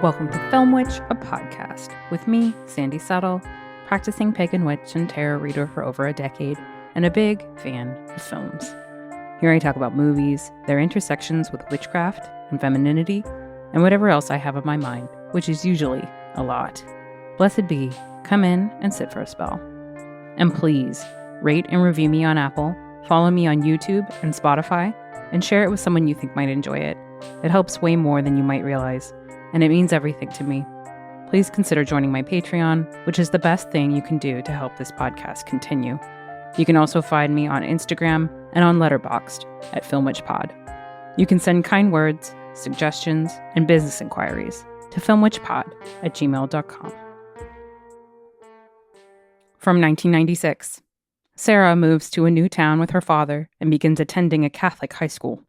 Welcome to Film Witch, a podcast, with me, Sandy Settle, practicing pagan witch and tarot reader for over a decade, and a big fan of films. Here I talk about movies, their intersections with witchcraft and femininity, and whatever else I have on my mind, which is usually a lot. Blessed be, come in and sit for a spell. And please, rate and review me on Apple, follow me on YouTube and Spotify, and share it with someone you think might enjoy it. It helps way more than you might realize, and it means everything to me. Please consider joining my Patreon, which is the best thing you can do to help this podcast continue. You can also find me on Instagram and on Letterboxd at FilmWitchPod. You can send kind words, suggestions, and business inquiries to filmwitchpod@gmail.com. From 1996, Sarah moves to a new town with her father and begins attending a Catholic high school.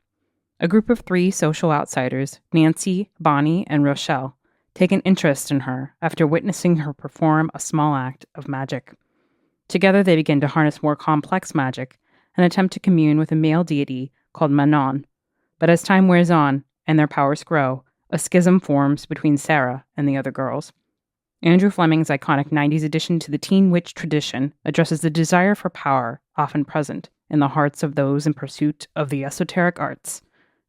A group of 3 social outsiders, Nancy, Bonnie, and Rochelle, take an interest in her after witnessing her perform a small act of magic. Together they begin to harness more complex magic and attempt to commune with a male deity called Manon. But as time wears on and their powers grow, a schism forms between Sarah and the other girls. Andrew Fleming's iconic 90s addition to the teen witch tradition addresses the desire for power often present in the hearts of those in pursuit of the esoteric arts,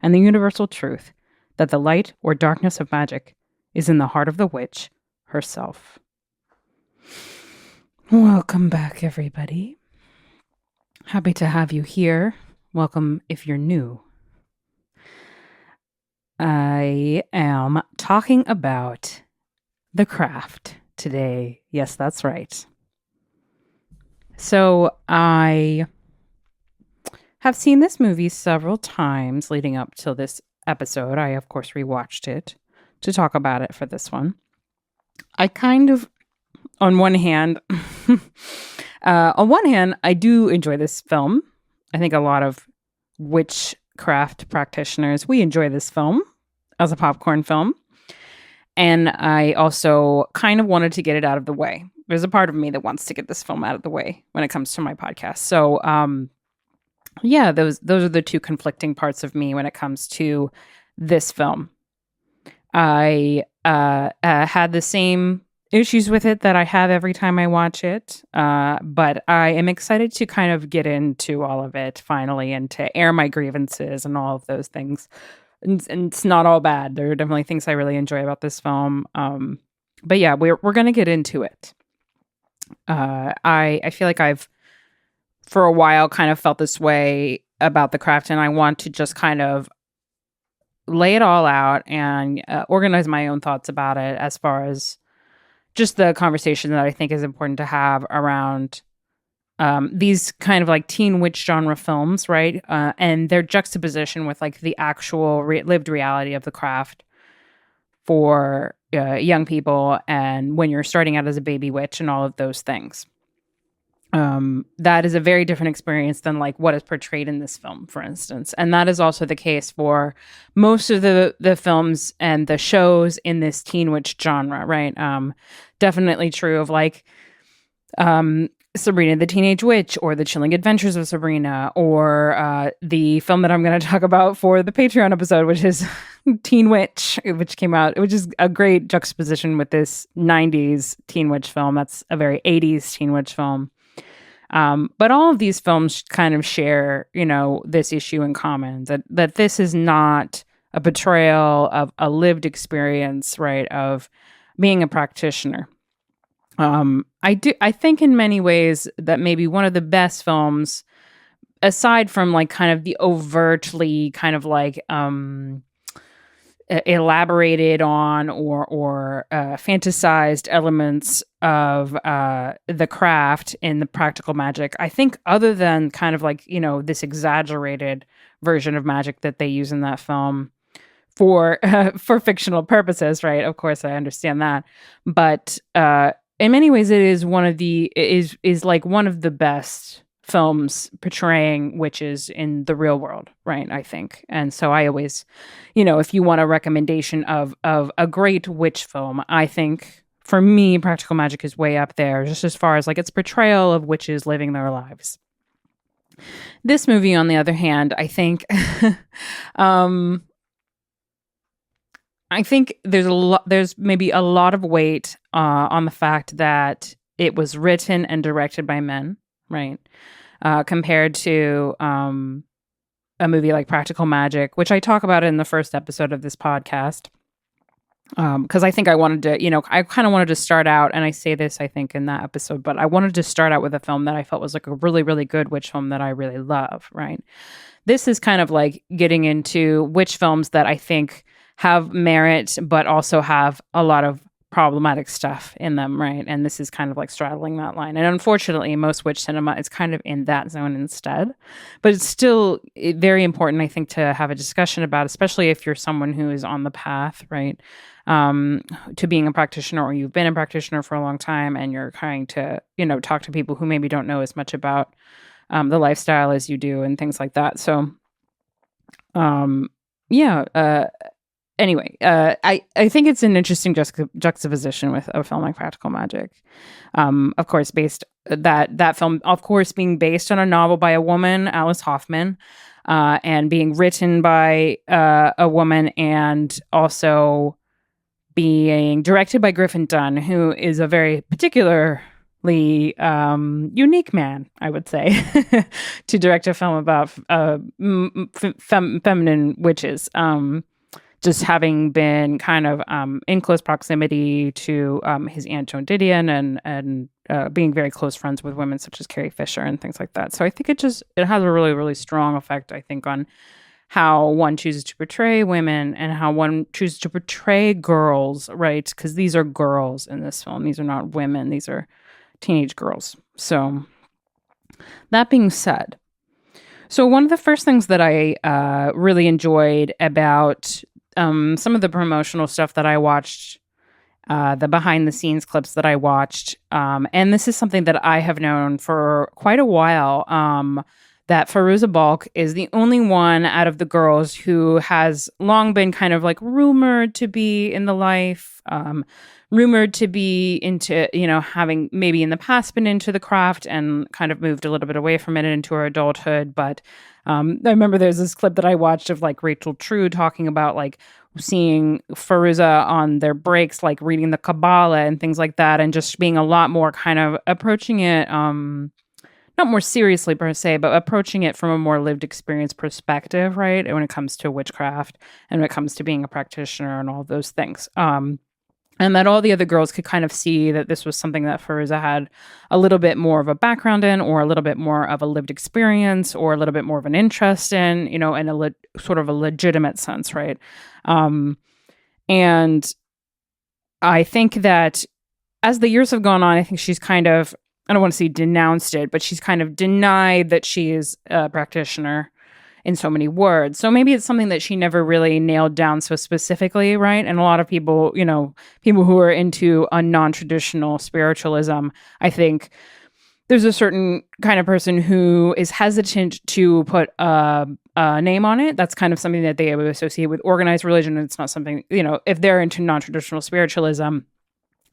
and the universal truth that the light or darkness of magic is in the heart of the witch herself. Welcome back, everybody. Happy to have you here. Welcome if you're new. I am talking about The Craft today. Yes, that's right. So I have seen this movie several times leading up to this episode. I, of course, rewatched it to talk about it for this one. I kind of, on one hand, I do enjoy this film. I think a lot of witchcraft practitioners, we enjoy this film as a popcorn film. And I also kind of wanted to get it out of the way. There's a part of me that wants to get this film out of the way when it comes to my podcast. So, yeah, those are the two conflicting parts of me when it comes to this film. I had the same issues with it that I have every time I watch it, but I am excited to kind of get into all of it finally and to air my grievances and all of those things. And it's not all bad. There are definitely things I really enjoy about this film. But yeah, we're going to get into it. I feel like I've for a while kind of felt this way about The Craft, and I want to just kind of lay it all out and organize my own thoughts about it as far as just the conversation that I think is important to have around these kind of like teen witch genre films, right? And their juxtaposition with like the actual lived reality of the craft for young people and when you're starting out as a baby witch and all of those things. That is a very different experience than like what is portrayed in this film, for instance. And that is also the case for most of the films and the shows in this teen witch genre, right? Definitely true of like Sabrina the Teenage Witch or The Chilling Adventures of Sabrina or the film that I'm going to talk about for the Patreon episode, which is Teen Witch, which came out, which is a great juxtaposition with this 90s teen witch film. That's a very 80s teen witch film. But all of these films kind of share, this issue in common, that this is not a portrayal of a lived experience, right, of being a practitioner. I think in many ways that maybe one of the best films, aside from like kind of the overtly kind of like elaborated on or fantasized elements of the craft in the practical magic. I think other than kind of like, this exaggerated version of magic that they use in that film for fictional purposes, right? Of course, I understand that. But in many ways, it is one of the best films portraying witches in the real world, right? I think. And so I always, if you want a recommendation of a great witch film, I think for me, Practical Magic is way up there, just as far as like its portrayal of witches living their lives. This movie, on the other hand, I think I think there's maybe a lot of weight on the fact that it was written and directed by men, right? Compared to a movie like Practical Magic, which I talk about in the first episode of this podcast. Because I think I wanted to, I kind of wanted to start out, and I say this, I think, in that episode, but I wanted to start out with a film that I felt was like a really, really good witch film that I really love, right? This is kind of like getting into witch films that I think have merit, but also have a lot of problematic stuff in them, right? And this is kind of like straddling that line. And unfortunately, most witch cinema is kind of in that zone instead. But it's still very important, I think, to have a discussion about, especially if you're someone who is on the path, right? To being a practitioner, or you've been a practitioner for a long time and you're trying to, talk to people who maybe don't know as much about the lifestyle as you do and things like that. So, anyway, I think it's an interesting juxtaposition with a film like Practical Magic. Of course, that film, of course, being based on a novel by a woman, Alice Hoffman, and being written by a woman, and also being directed by Griffin Dunn, who is a very particularly unique man, I would say, to direct a film about feminine witches. Just having been kind of in close proximity to his aunt Joan Didion, and being very close friends with women such as Carrie Fisher and things like that. So I think it has a really, really strong effect, I think, on how one chooses to portray women and how one chooses to portray girls, right? Because these are girls in this film. These are not women. These are teenage girls. So that being said, so one of the first things that I really enjoyed about some of the promotional stuff that I watched, the behind the scenes clips that I watched, and this is something that I have known for quite a while, that Fairuza Balk is the only one out of the girls who has long been kind of like rumored to be in the life, rumored to be into, having maybe in the past been into the craft and kind of moved a little bit away from it into her adulthood. But I remember there's this clip that I watched of like Rachel True talking about like seeing Fairuza on their breaks, like reading the Kabbalah and things like that, and just being a lot more kind of approaching it, not more seriously per se, but approaching it from a more lived experience perspective, right? When it comes to witchcraft and when it comes to being a practitioner and all those things. And that all the other girls could kind of see that this was something that Fairuza had a little bit more of a background in, or a little bit more of a lived experience, or a little bit more of an interest in, in a sort of a legitimate sense, right? And I think that as the years have gone on, I think she's kind of, I don't want to say denounced it, but she's kind of denied that she is a practitioner in so many words. So maybe it's something that she never really nailed down so specifically, right? And a lot of people, people who are into a non-traditional spiritualism, I think there's a certain kind of person who is hesitant to put a name on it. That's kind of something that they would associate with organized religion. It's not something, if they're into non-traditional spiritualism,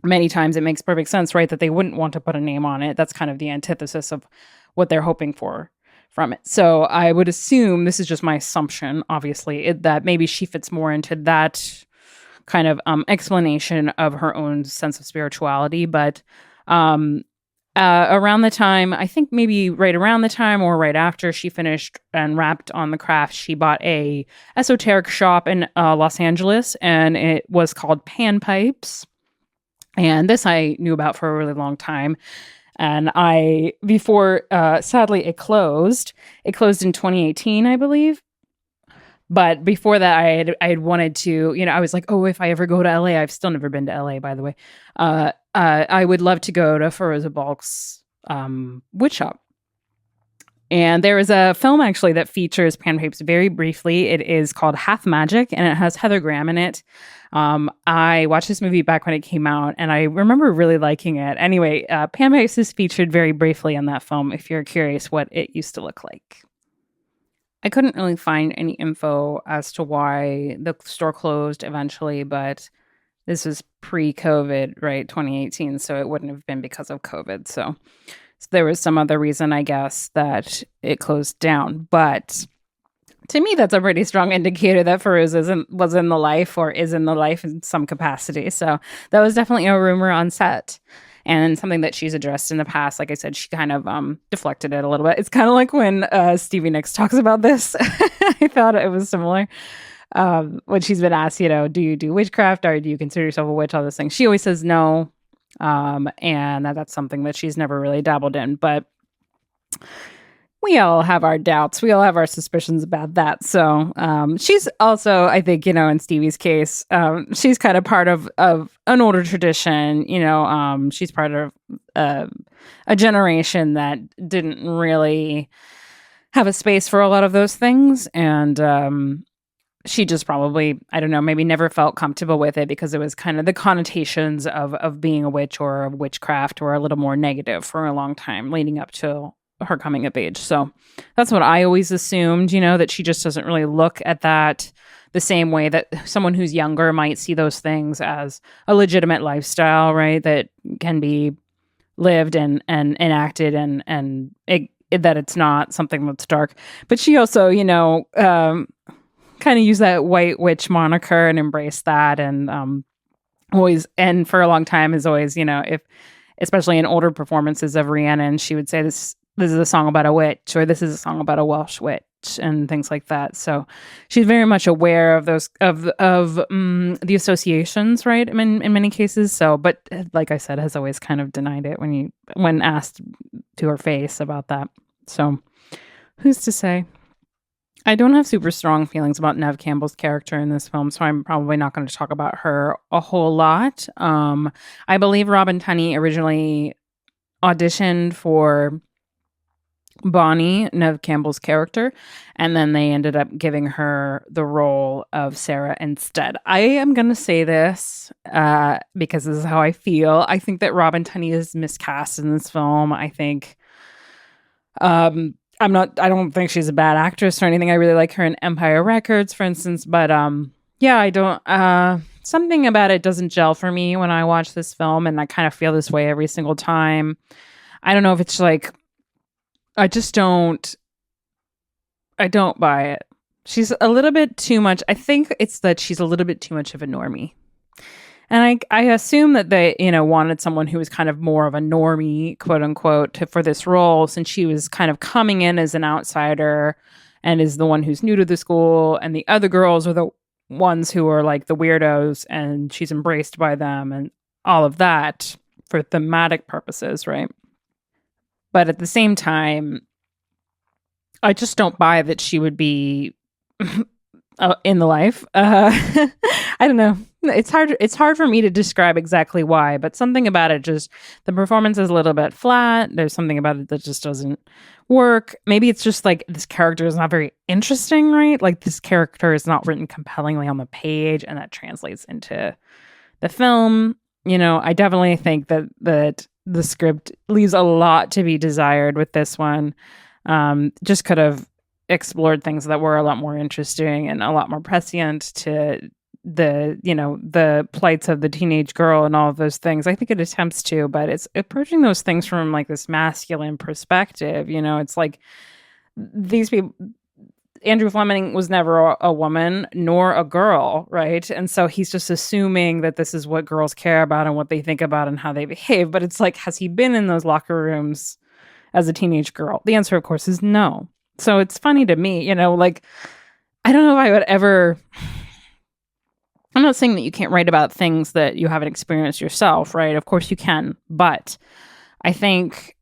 many times it makes perfect sense, right, that they wouldn't want to put a name on it. That's kind of the antithesis of what they're hoping for from it. So I would assume, this is just my assumption, obviously, that maybe she fits more into that kind of explanation of her own sense of spirituality. But around the time, I think maybe right around the time or right after she finished and wrapped on the craft, she bought a esoteric shop in Los Angeles, and it was called Pan Pipes. And this I knew about for a really long time. And sadly, it closed. It closed in 2018, I believe. But before that, I had wanted to, I was like, oh, if I ever go to LA, I've still never been to LA, by the way. I would love to go to Fairuza Balk's witch shop. And there is a film actually that features Pan Pipes very briefly. It is called Half Magic, and it has Heather Graham in it. I watched this movie back when it came out, and I remember really liking it. Anyway, Pan Pipes is featured very briefly in that film, if you're curious what it used to look like. I couldn't really find any info as to why the store closed eventually, but this was pre-COVID, right, 2018, so it wouldn't have been because of COVID. So there was some other reason, I guess, that it closed down. But To me, that's a pretty strong indicator that Feroz was in the life or is in the life in some capacity. So that was definitely a rumor on set and something that she's addressed in the past. Like I said, she kind of deflected it a little bit. It's kind of like when Stevie Nicks talks about this. I thought it was similar. When she's been asked, do you do witchcraft or do you consider yourself a witch? All those things. She always says no. And that's something that she's never really dabbled in. But we all have our doubts. We all have our suspicions about that. So she's also, I think, in Stevie's case, she's kind of part of an older tradition. She's part of a generation that didn't really have a space for a lot of those things. And she just probably, I don't know, maybe never felt comfortable with it because it was kind of the connotations of being a witch or of witchcraft were a little more negative for a long time leading up to her coming of age. So that's what I always assumed, that she just doesn't really look at that the same way that someone who's younger might see those things as a legitimate lifestyle, right? That can be lived and enacted and that it's not something that's dark. But she also, kind of used that white witch moniker and embraced that. And always, and for a long time is always, if, especially in older performances of Rhiannon, she would say this is a song about a witch, or this is a song about a Welsh witch, and things like that. So she's very much aware of those of the associations, right? In many cases. So, but like I said, has always kind of denied it when asked to her face about that. So, who's to say? I don't have super strong feelings about Neve Campbell's character in this film, so I'm probably not going to talk about her a whole lot. I believe Robin Tunney originally auditioned for Bonnie, Neve Campbell's character, and then they ended up giving her the role of Sarah instead. I am going to say this because this is how I feel. I think that Robin Tunney is miscast in this film. I think I don't think she's a bad actress or anything. I really like her in Empire Records, for instance, but I don't something about it doesn't gel for me when I watch this film, and I kind of feel this way every single time. I don't know if it's like I don't buy it. She's a little bit too much. I think it's that she's a little bit too much of a normie. And I assume that they, wanted someone who was kind of more of a normie, quote unquote, for this role, since she was kind of coming in as an outsider and is the one who's new to the school. And the other girls are the ones who are like the weirdos, and she's embraced by them and all of that for thematic purposes, right? But at the same time, I just don't buy that she would be in the life. I don't know. It's hard for me to describe exactly why, but something about it just, the performance is a little bit flat. There's something about it that just doesn't work. Maybe it's just like this character is not very interesting, right? Like this character is not written compellingly on the page, and that translates into the film. I definitely think that the script leaves a lot to be desired with this one. Just could have explored things that were a lot more interesting and a lot more prescient to the plights of the teenage girl and all of those things. I think it attempts to, but it's approaching those things from like this masculine perspective. It's like these people, Andrew Fleming was never a woman nor a girl, right? And so he's just assuming that this is what girls care about and what they think about and how they behave. But it's like, has he been in those locker rooms as a teenage girl? The answer, of course, is no. So it's funny to me, like, I don't know if I would ever, I'm not saying that you can't write about things that you haven't experienced yourself, right? Of course you can, but I think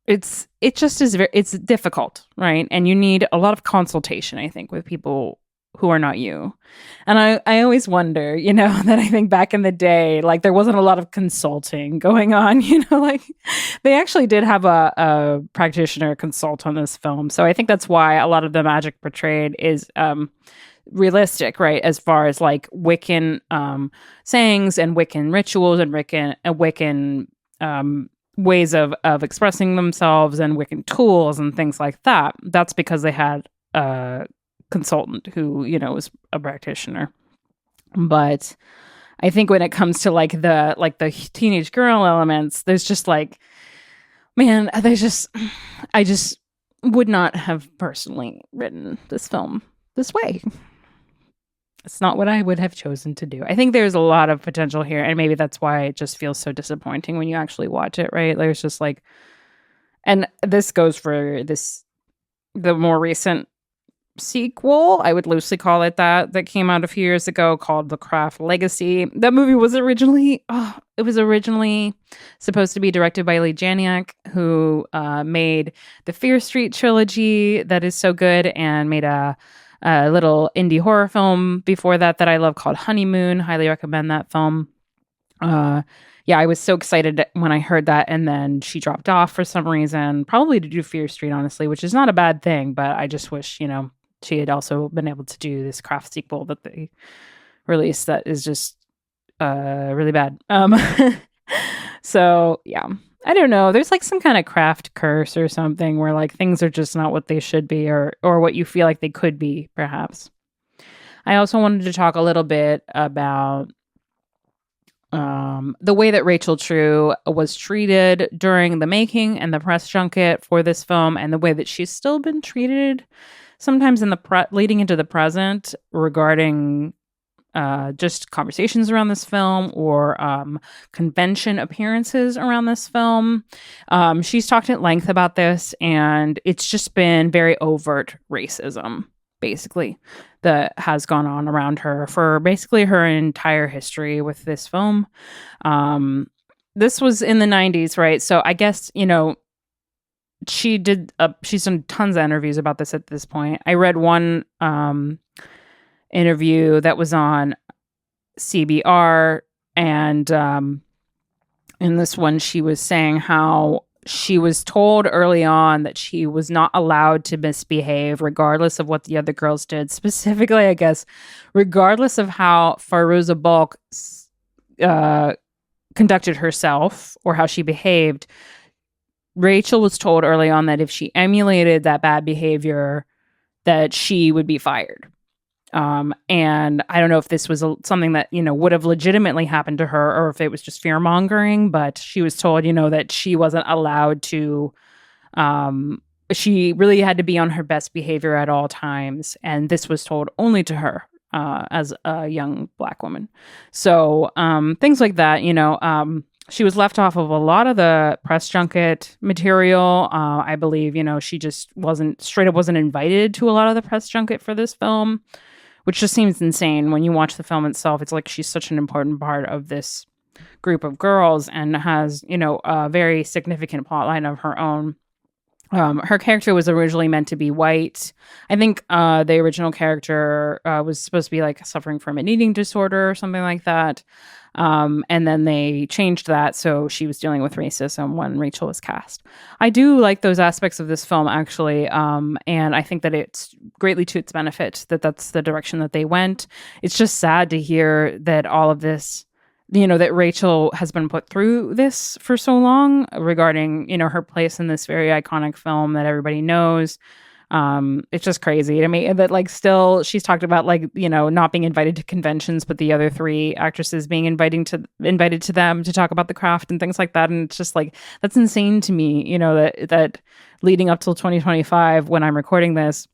it's difficult, right? And you need a lot of consultation, I think, with people who are not you. And I always wonder, that I think back in the day, like there wasn't a lot of consulting going on, like they actually did have a practitioner consult on this film. So I think that's why a lot of the magic portrayed is realistic, right? As far as like Wiccan sayings and Wiccan rituals and Wiccan ways of expressing themselves and Wiccan tools and things like that. That's because they had a consultant who, was a practitioner. But I think when it comes to like the teenage girl elements, there's just like, man, I just would not have personally written this film this way. It's not what I would have chosen to do. I think there's a lot of potential here, and maybe that's why it just feels so disappointing when you actually watch it, right? There's just like, and this goes for the more recent sequel, I would loosely call it that came out a few years ago, called The Craft Legacy. That movie was originally supposed to be directed by Lee Janiak, who made the Fear Street trilogy that is so good, and made a little indie horror film before that I love called Honeymoon. Highly recommend that film. Yeah, I was so excited when I heard that, and then she dropped off for some reason, probably to do Fear Street, honestly, which is not a bad thing, but I just wish, she had also been able to do this Craft sequel that they released that is just really bad. So yeah, I don't know. There's like some kind of Craft curse or something where like things are just not what they should be, or what you feel like they could be, perhaps. I also wanted to talk a little bit about the way that Rachel True was treated during the making and the press junket for this film, and the way that she's still been treated sometimes in the leading into the present regarding just conversations around this film, or convention appearances around this film. She's talked at length about this, and it's just been very overt racism, basically, that has gone on around her for basically her entire history with this film. This was in the 90s, right? So I guess, she's done tons of interviews about this at this point. I read one interview that was on CBR, and in this one she was saying how she was told early on that she was not allowed to misbehave regardless of what the other girls did. Specifically, I guess, regardless of how Fairuza Balk conducted herself or how she behaved. Rachel was told early on that if she emulated that bad behavior, that she would be fired. And I don't know if this was something that, would have legitimately happened to her, or if it was just fear mongering, but she was told, that she wasn't allowed to, she really had to be on her best behavior at all times. And this was told only to her, as a young Black woman. So, things like that, she was left off of a lot of the press junket material. I believe, she just wasn't invited to a lot of the press junket for this film, which just seems insane when you watch the film itself. It's like she's such an important part of this group of girls and has, a very significant plotline of her own. Her character was originally meant to be white. I think the original character was supposed to be like suffering from an eating disorder or something like that. And then they changed that, so she was dealing with racism when Rachel was cast. I do like those aspects of this film, actually, and I think that it's greatly to its benefit that that's the direction that they went. It's just sad to hear that all of this, that Rachel has been put through this for so long regarding, her place in this very iconic film that everybody knows. It's just crazy to me that like still she's talked about like, not being invited to conventions, but the other three actresses being invited to them to talk about the craft and things like that. And it's just like, that's insane to me, that leading up till 2025 when I'm recording this,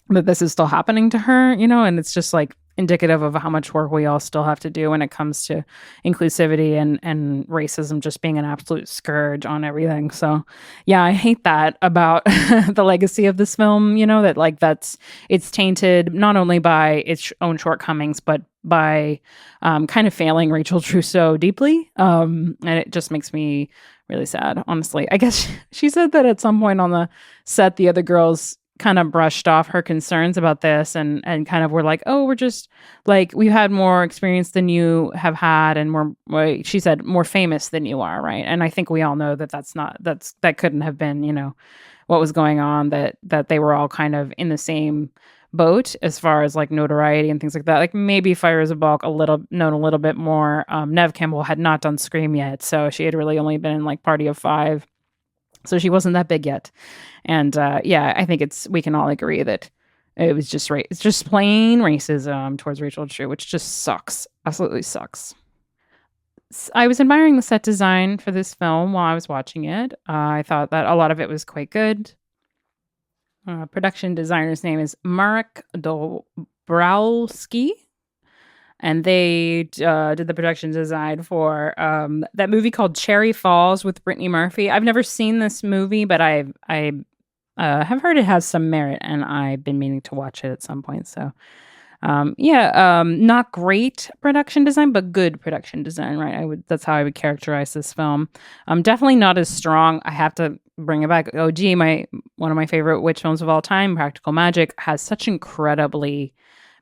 that this is still happening to her, and it's just like indicative of how much work we all still have to do when it comes to inclusivity and racism just being an absolute scourge on everything. So yeah, I hate that about the legacy of this film, that like it's tainted not only by its own shortcomings, but by kind of failing Rachel True so deeply. And it just makes me really sad, honestly. I guess she said that at some point on the set, the other girls kind of brushed off her concerns about this and kind of were like, oh, we're just like, we've had more experience than you have had, and more, she said, more famous than you are, right? And I think we all know that that couldn't have been, what was going on, that they were all kind of in the same boat as far as like notoriety and things like that. Like maybe Fairuza Balk known a little bit more. Neve Campbell had not done Scream yet, so she had really only been in like Party of Five. So she wasn't that big yet. And yeah, I think we can all agree that it was just it's just plain racism towards Rachel True, which just sucks. Absolutely sucks. I was admiring the set design for this film while I was watching it. I thought that a lot of it was quite good. Production designer's name is Marek Dobrowski, and they did the production design for that movie called Cherry Falls with Brittany Murphy. I've never seen this movie, but I have heard it has some merit, and I've been meaning to watch it at some point. So, not great production design, but good production design, right? That's how I would characterize this film. Definitely not as strong. I have to bring it back. Oh, gee, one of my favorite witch films of all time, Practical Magic, has such incredibly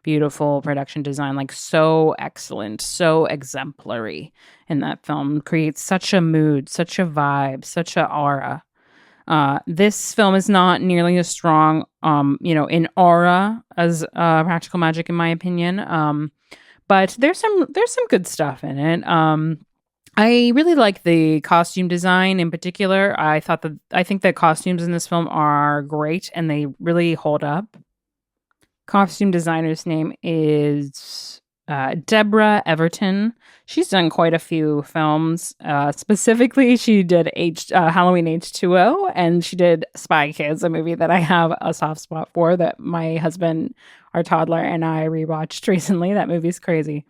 beautiful production design, like so excellent, so exemplary in that film. Creates such a mood, such a vibe, such a aura. This film is not nearly as strong, in aura as Practical Magic, in my opinion. But there's some good stuff in it. I really like the costume design in particular. I think the costumes in this film are great and they really hold up. Costume designer's name is Deborah Everton. She's done quite a few films. Specifically, she did Halloween H2O, and she did Spy Kids, a movie that I have a soft spot for, that my husband, our toddler, and I rewatched recently. That movie's crazy.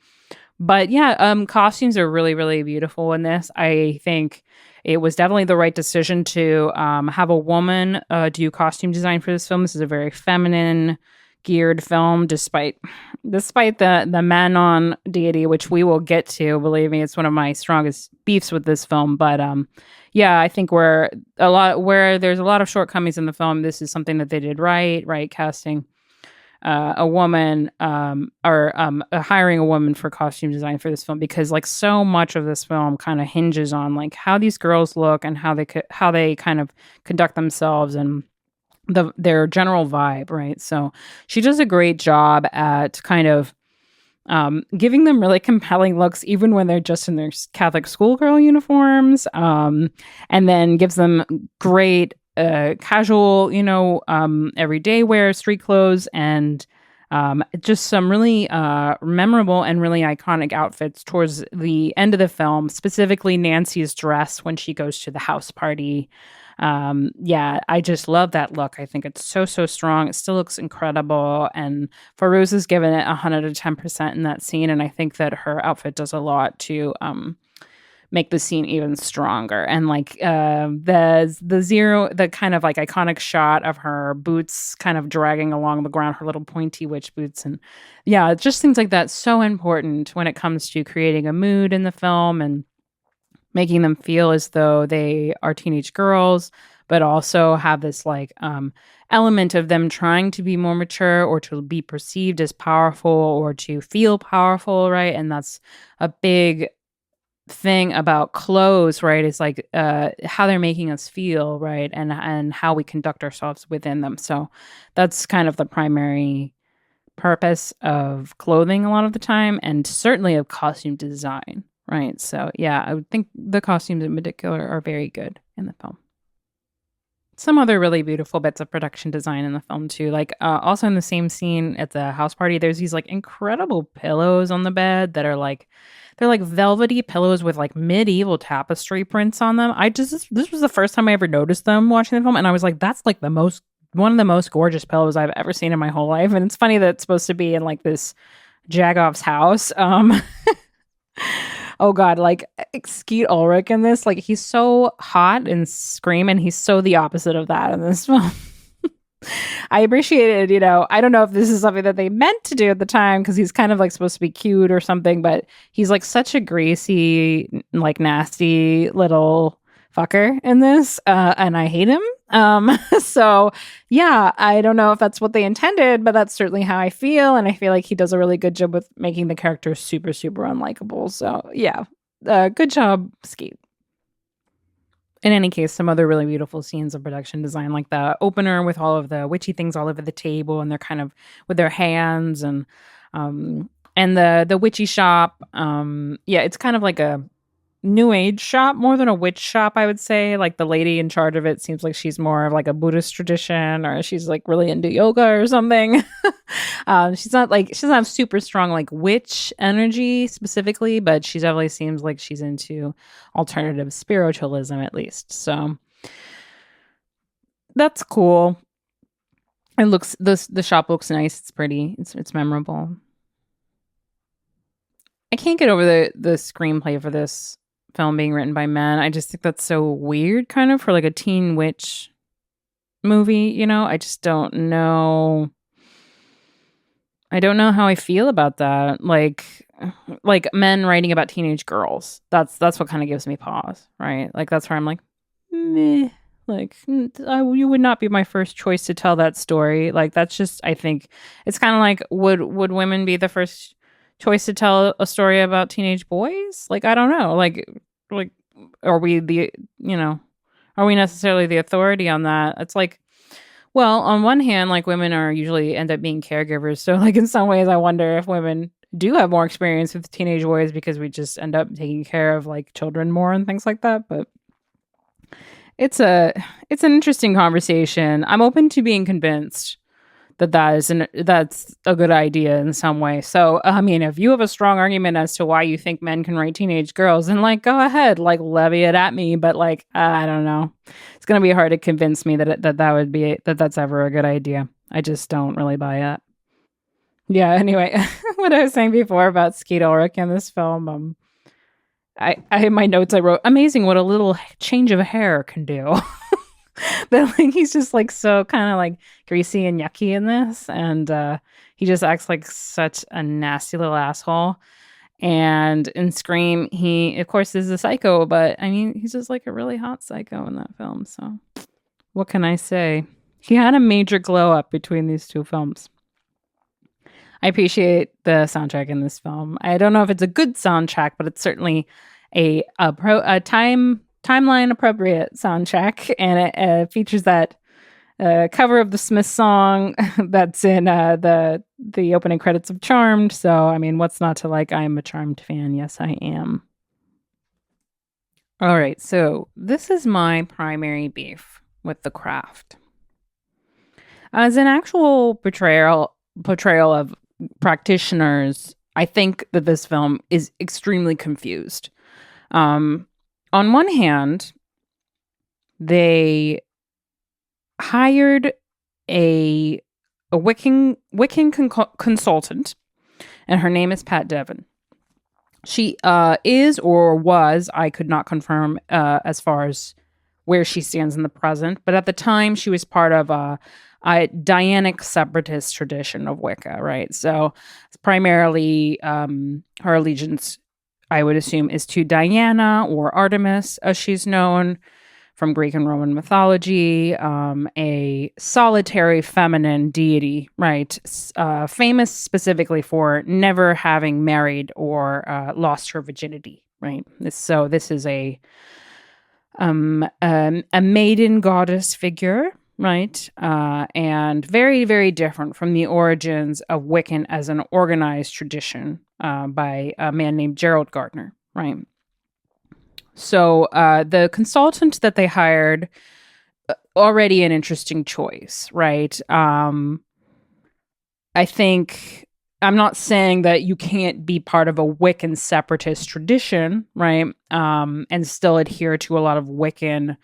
But yeah, costumes are really, really beautiful in this. I think it was definitely the right decision to have a woman do costume design for this film. This is a very feminine geared film, despite the Manon deity, which we will get to. Believe me, it's one of my strongest beefs with this film. But I think where there's a lot of shortcomings in the film, this is something that they did right casting a woman hiring a woman for costume design for this film, because like so much of this film kind of hinges on like how these girls look and how they kind of conduct themselves and their general vibe, right? So she does a great job at kind of giving them really compelling looks, even when they're just in their Catholic schoolgirl uniforms, and then gives them great casual, everyday wear, street clothes, and just some really memorable and really iconic outfits towards the end of the film, specifically Nancy's dress when she goes to the house party. I just love that look. I think it's so strong. It still looks incredible. And Farouz has given it 110% in that scene. And I think that her outfit does a lot to make the scene even stronger. And like the kind of like iconic shot of her boots kind of dragging along the ground, her little pointy witch boots. And yeah, just things like that. So important when it comes to creating a mood in the film and making them feel as though they are teenage girls, but also have this like element of them trying to be more mature or to be perceived as powerful or to feel powerful, right? And that's a big thing about clothes, right? Is like how they're making us feel, right? And how we conduct ourselves within them. So that's kind of the primary purpose of clothing a lot of the time, and certainly of costume design. Right. So, yeah, I would think the costumes in particular are very good in the film. Some other really beautiful bits of production design in the film, too. Like, also in the same scene at the house party, there's these, like, incredible pillows on the bed that are, like, they're, like, velvety pillows with, like, medieval tapestry prints on them. This was the first time I ever noticed them watching the film, and I was like, that's, like, one of the most gorgeous pillows I've ever seen in my whole life. And it's funny that it's supposed to be in, like, this Jagoff's house. Oh God, like Skeet Ulrich in this, like he's so hot and scream, and he's so the opposite of that in this film. I appreciated, I don't know if this is something that they meant to do at the time, because he's kind of like supposed to be cute or something, but he's like such a greasy, like nasty little fucker in this, and I hate him. So yeah, I don't know if that's what they intended, but that's certainly how I feel. And I feel like he does a really good job with making the character super unlikable. So yeah, good job, Skeet. In any case, some other really beautiful scenes of production design, like the opener with all of the witchy things all over the table, and they're kind of with their hands, and the witchy shop. It's kind of like a new age shop more than a witch shop, I would say. Like the lady in charge of it seems like she's more of like a Buddhist tradition, or she's like really into yoga or something. She doesn't have super strong like witch energy specifically, but she definitely seems like she's into alternative spiritualism at least. So that's cool. It looks the shop looks nice. It's pretty. It's memorable. I can't get over the screenplay for this film being written by men. I just think that's so weird, kind of, for like a teen witch movie. I just don't know. I don't know how I feel about that. Like men writing about teenage girls. That's what kind of gives me pause, right? Like that's where I'm like, meh. Like you would not be my first choice to tell that story. Like that's just, I think it's kind of like would women be the first choice to tell a story about teenage boys? Like I don't know. Like are we are we necessarily the authority on that? It's like, well, on one hand, like women are usually end up being caregivers. So like in some ways I wonder if women do have more experience with teenage boys because we just end up taking care of like children more and things like that. But it's an interesting conversation. I'm open to being convinced that's a good idea in some way. So, I mean, if you have a strong argument as to why you think men can write teenage girls, then like go ahead, like levy it at me. But like, I don't know, it's gonna be hard to convince me that would be that's ever a good idea. I just don't really buy it. Yeah. Anyway, what I was saying before about Skeet Ulrich in this film, I in my notes I wrote, amazing what a little change of hair can do. That like he's just like so kind of like greasy and yucky in this, and he just acts like such a nasty little asshole. And in Scream, he of course is a psycho, but I mean he's just like a really hot psycho in that film. So what can I say? He had a major glow up between these two films. I appreciate the soundtrack in this film. I don't know if it's a good soundtrack, but it's certainly a timeline appropriate soundtrack, and it features that cover of the Smiths song that's in the opening credits of Charmed. So, I mean, what's not to like? I'm a Charmed fan. Yes, I am. All right, so this is my primary beef with The Craft. As an actual portrayal of practitioners, I think that this film is extremely confused. On one hand, they hired a Wiccan consultant, and her name is Pat Devon. She is or was, I could not confirm as far as where she stands in the present, but at the time she was part of a Dianic separatist tradition of Wicca, right? So it's primarily her allegiance, I would assume, is to Diana or Artemis, as she's known from Greek and Roman mythology, a solitary feminine deity, right? Famous specifically for never having married or lost her virginity, right? This is a maiden goddess figure, right? And very, very different from the origins of Wiccan as an organized tradition by a man named Gerald Gardner, right? So the consultant that they hired, already an interesting choice, right? I think I'm not saying that you can't be part of a Wiccan separatist tradition, right? And still adhere to a lot of Wiccan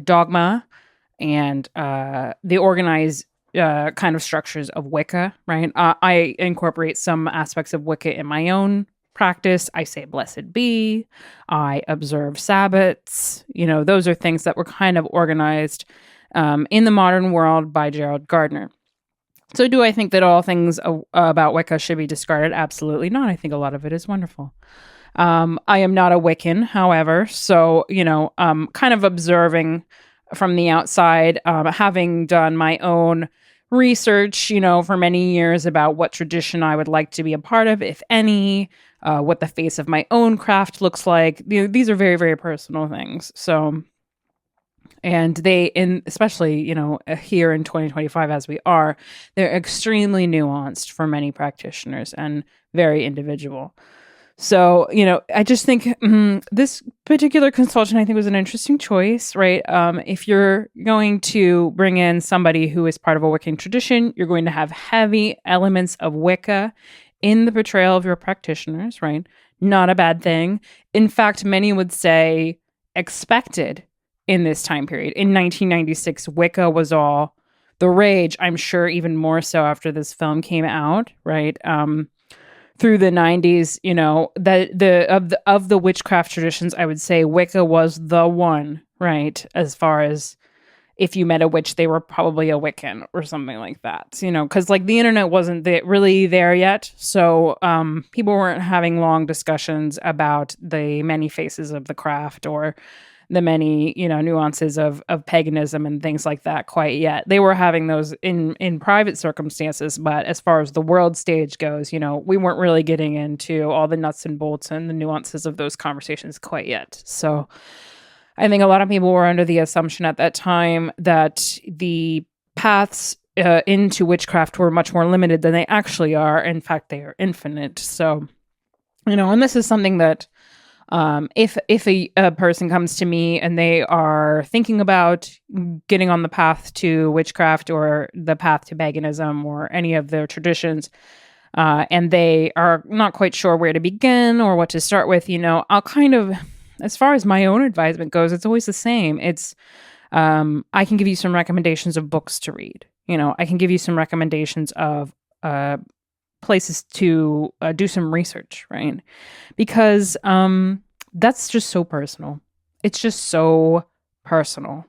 dogma and the organized kind of structures of Wicca, right? I incorporate some aspects of Wicca in my own practice. I say blessed be. I observe Sabbats. Those are things that were kind of organized in the modern world by Gerald Gardner. So do I think that all things about Wicca should be discarded? Absolutely not. I think a lot of it is wonderful. I am not a Wiccan, however, so, kind of observing from the outside, having done my own research, for many years about what tradition I would like to be a part of, if any, what the face of my own craft looks like. These are very, very personal things. So, and especially, here in 2025, as we are, they're extremely nuanced for many practitioners and very individual. So, I just think this particular consultant, I think, was an interesting choice, right? If you're going to bring in somebody who is part of a Wiccan tradition, you're going to have heavy elements of Wicca in the portrayal of your practitioners, right? Not a bad thing. In fact, many would say expected in this time period. In 1996, Wicca was all the rage. I'm sure even more so after this film came out, right? Through the 90s, of the witchcraft traditions, I would say Wicca was the one, right? As far as if you met a witch, they were probably a Wiccan or something like that, because like the internet wasn't really there yet. So people weren't having long discussions about the many faces of the craft or the many, nuances of paganism and things like that quite yet. They were having those in private circumstances. But as far as the world stage goes, we weren't really getting into all the nuts and bolts and the nuances of those conversations quite yet. So I think a lot of people were under the assumption at that time that the paths into witchcraft were much more limited than they actually are. In fact, they are infinite. So, and this is something that if a person comes to me and they are thinking about getting on the path to witchcraft or the path to paganism or any of their traditions, and they are not quite sure where to begin or what to start with, I'll kind of, as far as my own advisement goes, it's always the same. It's, I can give you some recommendations of books to read. I can give you some recommendations of places to do some research, right? Because that's just so personal. It's just so personal.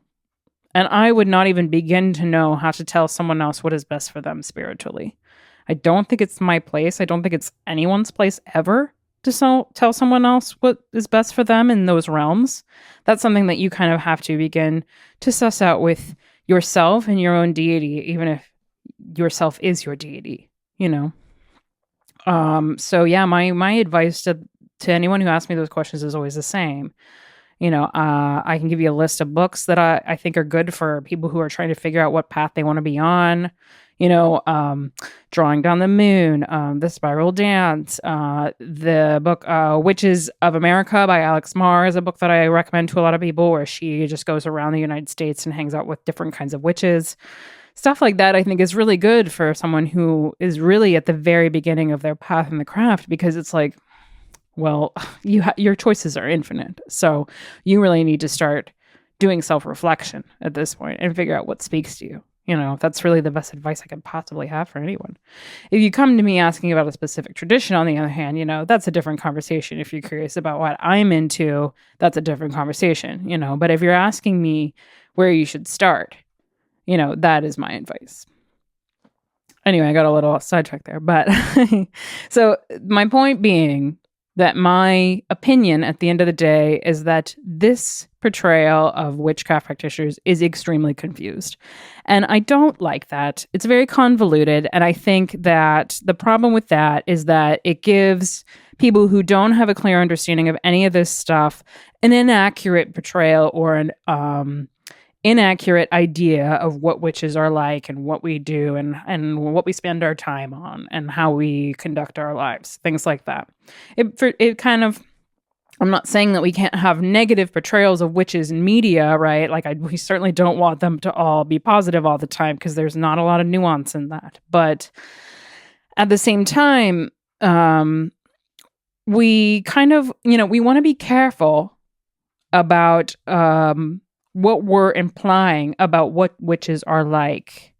And I would not even begin to know how to tell someone else what is best for them spiritually. I don't think it's my place. I don't think it's anyone's place ever to tell someone else what is best for them in those realms. That's something that you kind of have to begin to suss out with yourself and your own deity, even if yourself is your deity, So yeah, my advice to anyone who asks me those questions is always the same. I can give you a list of books that I think are good for people who are trying to figure out what path they want to be on. Drawing Down the Moon, The Spiral Dance, the book Witches of America by Alex Marr is a book that I recommend to a lot of people, where she just goes around the United States and hangs out with different kinds of witches. Stuff like that, I think, is really good for someone who is really at the very beginning of their path in the craft, because it's like, well, your choices are infinite. So you really need to start doing self-reflection at this point and figure out what speaks to you. That's really the best advice I could possibly have for anyone. If you come to me asking about a specific tradition, on the other hand, that's a different conversation. If you're curious about what I'm into, that's a different conversation, But if you're asking me where you should start, that is my advice. Anyway, I got a little sidetracked there, but so my point being that my opinion at the end of the day is that this portrayal of witchcraft practitioners is extremely confused. And I don't like that. It's very convoluted. And I think that the problem with that is that it gives people who don't have a clear understanding of any of this stuff an inaccurate portrayal or an inaccurate idea of what witches are like and what we do and what we spend our time on and how we conduct our lives, things like that. It kind of, I'm not saying that we can't have negative portrayals of witches in media, right? Like we certainly don't want them to all be positive all the time, because there's not a lot of nuance in that. But at the same time, we kind of, we want to be careful about what we're implying about what witches are like.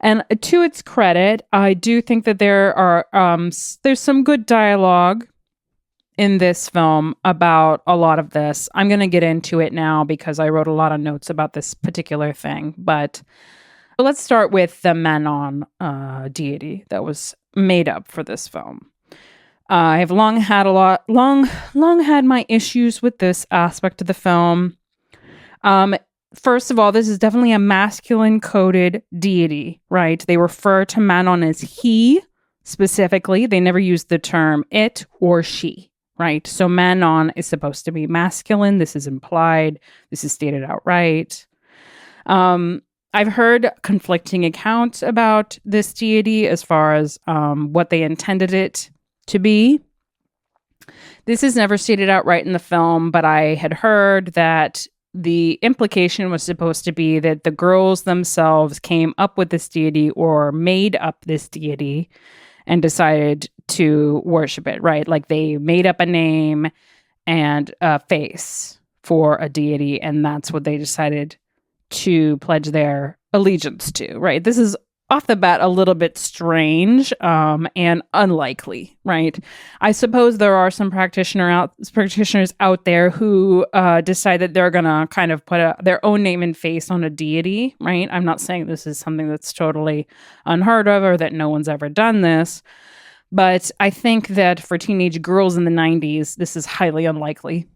And to its credit, I do think that there's some good dialogue in this film about a lot of this. I'm going to get into it now because I wrote a lot of notes about this particular thing. But let's start with the Manon deity that was made up for this film. I have long had my issues with this aspect of the film. First of all, this is definitely a masculine coded deity, right? They refer to Manon as he specifically. They never use the term it or she, right? So Manon is supposed to be masculine. This is implied. This is stated outright. I've heard conflicting accounts about this deity as far as what they intended it to be. This is never stated outright in the film, but I had heard that the implication was supposed to be that the girls themselves came up with this deity or made up this deity and decided to worship it, right? Like they made up a name and a face for a deity, and that's what they decided to pledge their allegiance to, right? This is off the bat a little bit strange and unlikely, right? I suppose there are some practitioners out there who decide that they're gonna kind of put their own name and face on a deity, right? I'm not saying this is something that's totally unheard of or that no one's ever done this, but I think that for teenage girls in the 90s, this is highly unlikely.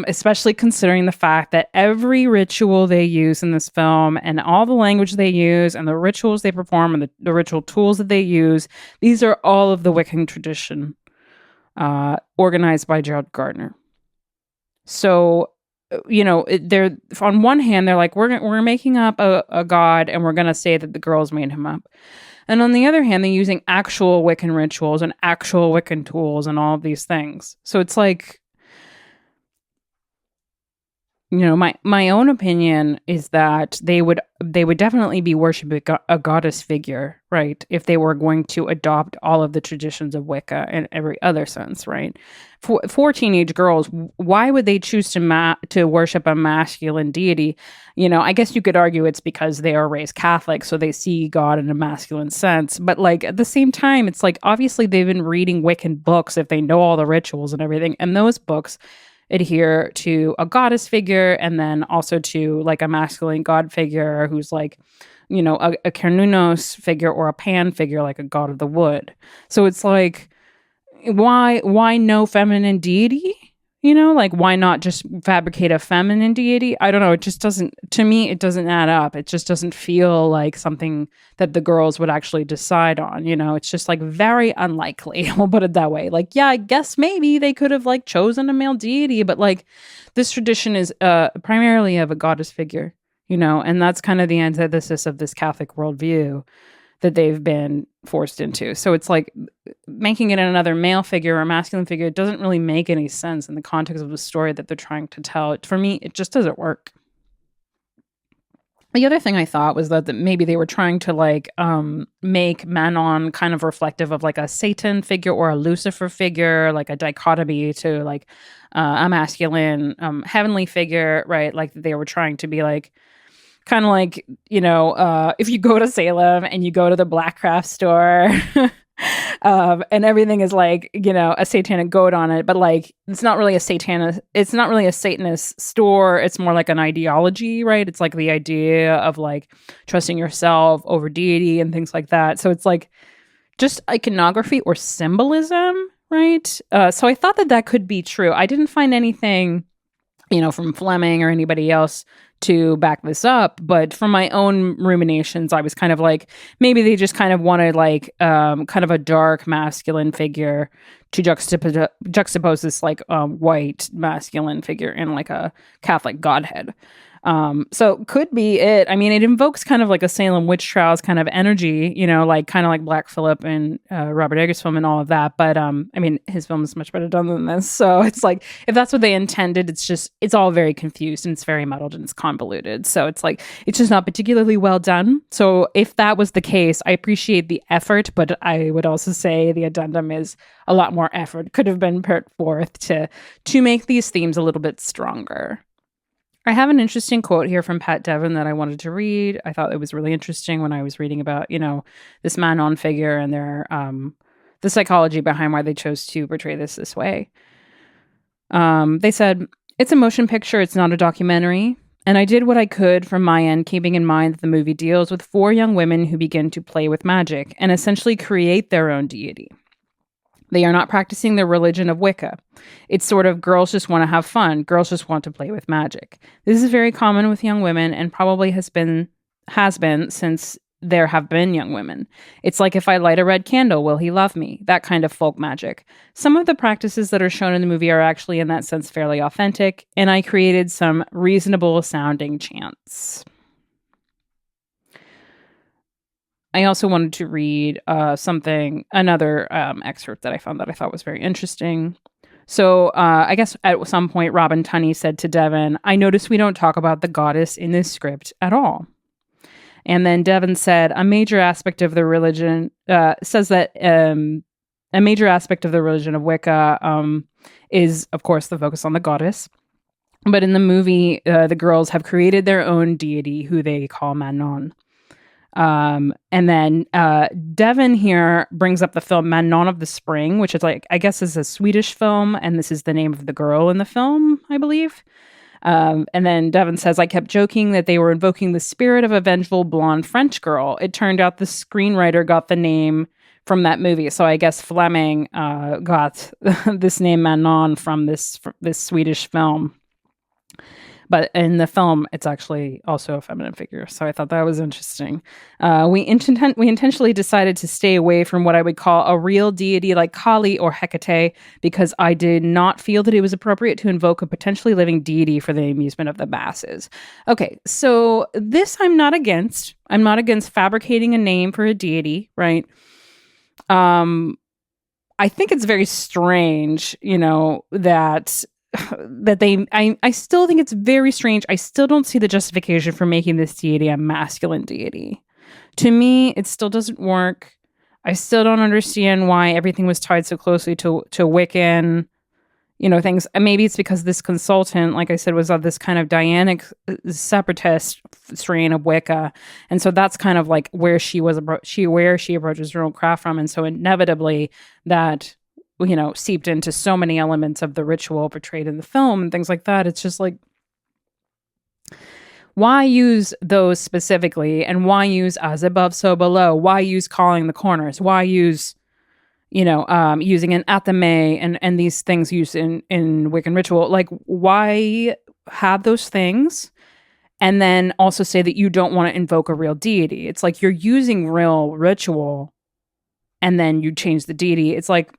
Especially considering the fact that every ritual they use in this film and all the language they use and the rituals they perform and the ritual tools that they use, these are all of the Wiccan tradition organized by Gerald Gardner. So, they're on one hand, they're like, we're making up a god and we're going to say that the girls made him up. And on the other hand, they're using actual Wiccan rituals and actual Wiccan tools and all of these things. So it's like, my own opinion is that they would definitely be worshiping a goddess figure, right? If they were going to adopt all of the traditions of Wicca in every other sense, right? For teenage girls, why would they choose to worship a masculine deity? I guess you could argue it's because they are raised Catholic, so they see God in a masculine sense. But like at the same time, it's like obviously they've been reading Wiccan books if they know all the rituals and everything, and those books adhere to a goddess figure and then also to like a masculine god figure who's like, a Cernunnos figure or a Pan figure, like a god of the wood. So it's like, why no feminine deity? Like why not just fabricate a feminine deity? I don't know. It just doesn't, to me, it doesn't add up. It just doesn't feel like something that the girls would actually decide on. It's just like very unlikely. We'll put it that way. Like, yeah, I guess maybe they could have like chosen a male deity, but like this tradition is primarily of a goddess figure, and that's kind of the antithesis of this Catholic worldview that they've been forced into. So it's like making it another male figure or masculine figure, it doesn't really make any sense in the context of the story that they're trying to tell. For me, it just doesn't work. The other thing I thought was that maybe they were trying to like make Manon kind of reflective of like a Satan figure or a Lucifer figure, like a dichotomy to like a masculine heavenly figure, right? Like they were trying to be like, kind of like, if you go to Salem and you go to the Black Craft store and everything is like, a satanic goat on it, but like, it's not really a Satanist store. It's more like an ideology, right? It's like the idea of like trusting yourself over deity and things like that. So it's like just iconography or symbolism, right? So I thought that could be true. I didn't find anything, from Fleming or anybody else to back this up, but from my own ruminations, I was kind of like, maybe they just kind of wanted like kind of a dark masculine figure to juxtapose this like white masculine figure in like a Catholic godhead. So could be it. I mean, it invokes kind of like a Salem witch trials kind of energy, like kind of like Black Phillip and Robert Eggers' film and all of that. But I mean, his film is much better done than this. So it's like, if that's what they intended, it's all very confused and it's very muddled and it's convoluted. So it's like, it's just not particularly well done. So if that was the case, I appreciate the effort, but I would also say the addendum is a lot more effort could have been put forth to make these themes a little bit stronger. I have an interesting quote here from Pat Devin that I wanted to read. I thought it was really interesting when I was reading about, this Manon figure and their the psychology behind why they chose to portray this way. They said, "It's a motion picture, it's not a documentary. And I did what I could from my end, keeping in mind that the movie deals with 4 young women who begin to play with magic and essentially create their own deity. They are not practicing the religion of Wicca. It's sort of girls just want to have fun. Girls just want to play with magic. This is very common with young women and probably has been since there have been young women. It's like if I light a red candle, will he love me? That kind of folk magic. Some of the practices that are shown in the movie are actually in that sense fairly authentic, and I created some reasonable sounding chants." I also wanted to read another excerpt that I found that I thought was very interesting. So I guess at some point, Robin Tunney said to Devin, "I notice we don't talk about the goddess in this script at all." And then Devin said, a major aspect of the religion of Wicca is, of course, the focus on the goddess. But in the movie, the girls have created their own deity who they call Manon. And then Devin here brings up the film Manon of the Spring, which is like, I guess is a Swedish film, and this is the name of the girl in the film, I believe. And then Devin says, I kept joking that they were invoking the spirit of a vengeful blonde French girl. It turned out the screenwriter got the name from that movie. So I guess Fleming got this name Manon from this Swedish film. But in the film, it's actually also a feminine figure. So I thought that was interesting. We intentionally decided to stay away from what I would call a real deity like Kali or Hecate because I did not feel that it was appropriate to invoke a potentially living deity for the amusement of the masses. Okay, so this I'm not against. I'm not against fabricating a name for a deity, right? I think it's very strange, that I still think it's very strange. I still don't see the justification for making this deity a masculine deity. To me, it still doesn't work. I still don't understand why everything was tied so closely to Wiccan, things. And maybe it's because this consultant, like I said, was of this kind of Dianic separatist strain of Wicca. And so that's kind of like where she approaches her own craft from. And so inevitably that seeped into so many elements of the ritual portrayed in the film and things like that. It's just like, why use those specifically? And why use as above, so below? Why use calling the corners? Why use, using an athame and these things used in Wiccan ritual? Like, why have those things? And then also say that you don't want to invoke a real deity. It's like you're using real ritual and then you change the deity. It's like,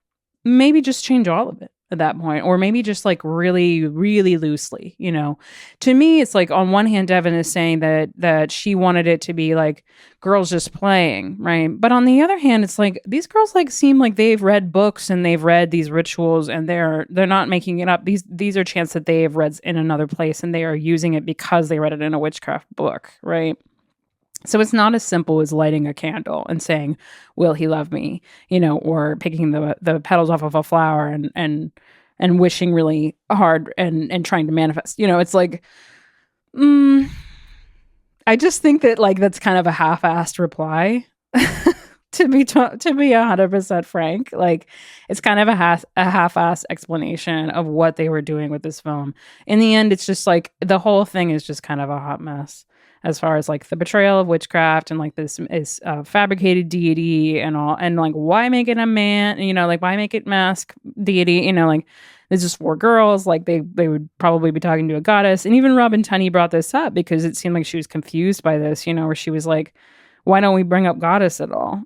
maybe just change all of it at that point, or maybe just like really, really loosely, To me, it's like on one hand, Devin is saying that she wanted it to be like girls just playing, right? But on the other hand, it's like these girls like seem like they've read books and they've read these rituals and they're not making it up. These are chants that they have read in another place and they are using it because they read it in a witchcraft book, right? So it's not as simple as lighting a candle and saying, "Will he love me?" Or picking the petals off of a flower and wishing really hard and trying to manifest. It's like, I just think that like that's kind of a half-assed reply. to be 100% frank, like it's kind of a half-assed explanation of what they were doing with this film. In the end, it's just like the whole thing is just kind of a hot mess. As far as like the betrayal of witchcraft and like this is fabricated deity and all, and like why make it a man? Like why make it mask deity? Like there's just 4 girls. Like they would probably be talking to a goddess. And even Robin Tunney brought this up because it seemed like she was confused by this. Where she was like, why don't we bring up goddess at all?